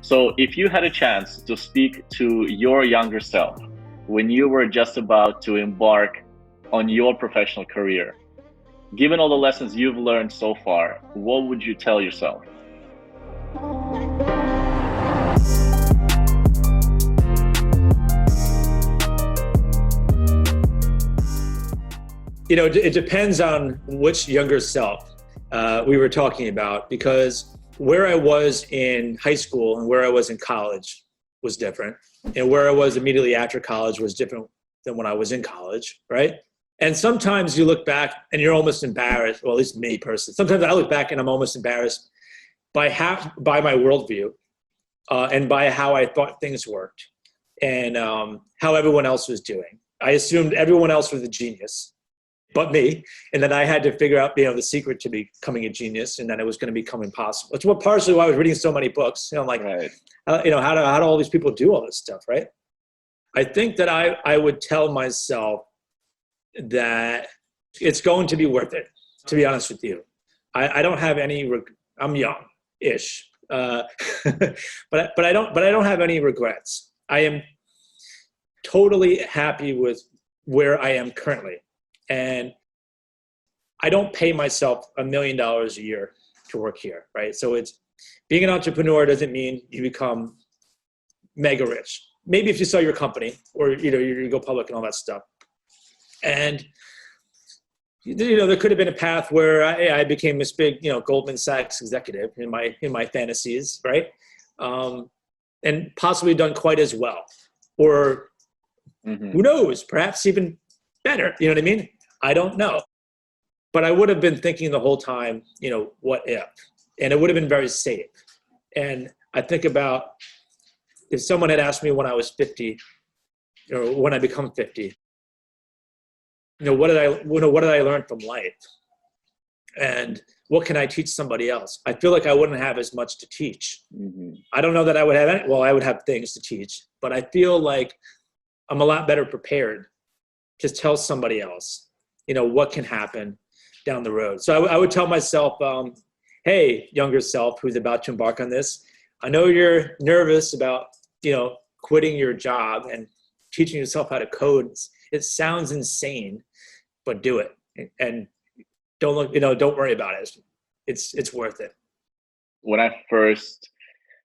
So if you had a chance to speak to your younger self when you were just about to embark on your professional career, given all the lessons you've learned so far, what would you tell yourself? It depends on which younger self we were talking about, because where I was in high school and where I was in college was different. And where I was immediately after college was different than when I was in college, right? And sometimes you look back and you're almost embarrassed, well, at least me personally. Sometimes I look back and I'm almost embarrassed by my worldview and by how I thought things worked and how everyone else was doing. I assumed everyone else was a genius but me, and then I had to figure out, the secret to becoming a genius, and then it was going to become impossible. It's what partially why I was reading so many books. I'm like, Right. How do all these people do all this stuff, right? I think that I would tell myself that it's going to be worth it. To be honest with you, I don't have any. I'm young-ish, but I don't have any regrets. I am totally happy with where I am currently. And I don't pay myself $1 million a year to work here, right? So it's being an entrepreneur doesn't mean you become mega rich. Maybe if you sell your company or you go public and all that stuff. And there could have been a path where I became this big Goldman Sachs executive in my fantasies, right? And possibly done quite as well, or who knows, perhaps even better. You know what I mean? I don't know. But I would have been thinking the whole time, what if? And it would have been very safe. And I think about if someone had asked me when I was 50, or when I become 50, what did I learn from life? And what can I teach somebody else? I feel like I wouldn't have as much to teach. I don't know that I would have I would have things to teach, but I feel like I'm a lot better prepared to tell somebody else, what can happen down the road. So I would tell myself, hey, younger self who's about to embark on this, I know you're nervous about, quitting your job and teaching yourself how to code. It sounds insane, but do it. And don't worry about it. It's worth it. When I first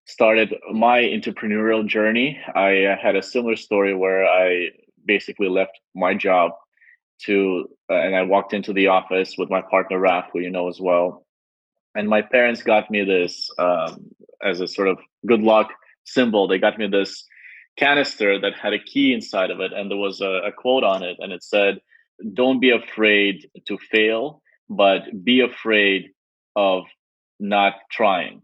started my entrepreneurial journey, I had a similar story where I basically left my job and I walked into the office with my partner Raf, who you know as well. And my parents got me this as a sort of good luck symbol. They got me this canister that had a key inside of it, and there was a quote on it, and it said, "Don't be afraid to fail, but be afraid of not trying."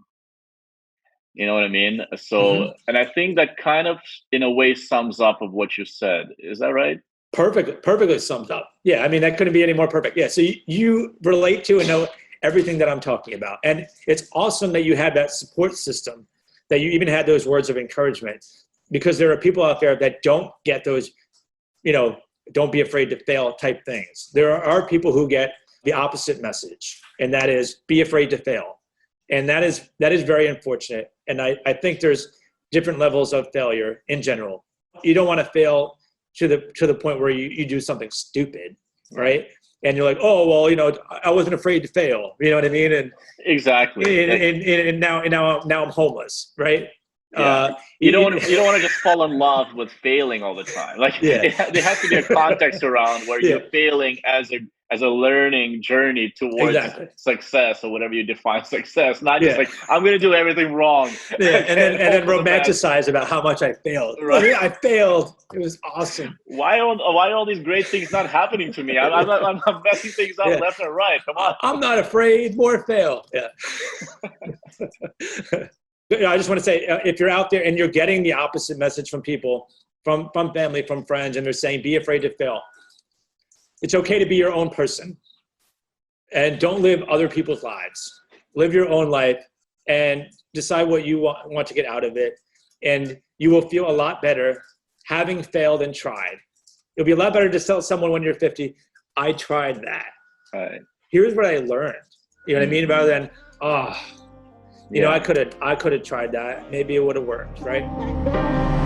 You know what I mean? So, and I think that kind of, in a way, sums up of what you said. Is that right? Perfectly summed up. Yeah, I mean, that couldn't be any more perfect. Yeah, so you relate to and know everything that I'm talking about. And it's awesome that you had that support system, that you even had those words of encouragement, because there are people out there that don't get those, don't be afraid to fail type things. There are people who get the opposite message, and that is be afraid to fail. And that is very unfortunate. And I think there's different levels of failure in general. You don't want to fail to the point where you do something stupid, right? And you're like, oh, well, I wasn't afraid to fail. You know what I mean? And exactly. And now I'm homeless, right? Yeah. You don't want to just fall in love with failing all the time. Like there has to be a context around where you're failing as a learning journey towards success, or whatever you define success. Not just like, I'm going to do everything wrong. Yeah, and then romanticize about how much I failed. Right. I failed. It was awesome. Why are all these great things not happening to me? I'm messing things up left and right. Come on. I'm not afraid. More fail. Yeah. I just want to say, if you're out there and you're getting the opposite message from people, from family, from friends, and they're saying, be afraid to fail. It's okay to be your own person, and don't live other people's lives. Live your own life and decide what you want to get out of it. And you will feel a lot better having failed and tried. It'll be a lot better to tell someone when you're 50, I tried that. Right. Here's what I learned. You know what I mean? Rather than, You know, Yeah. I could have tried that. Maybe it would have worked, right?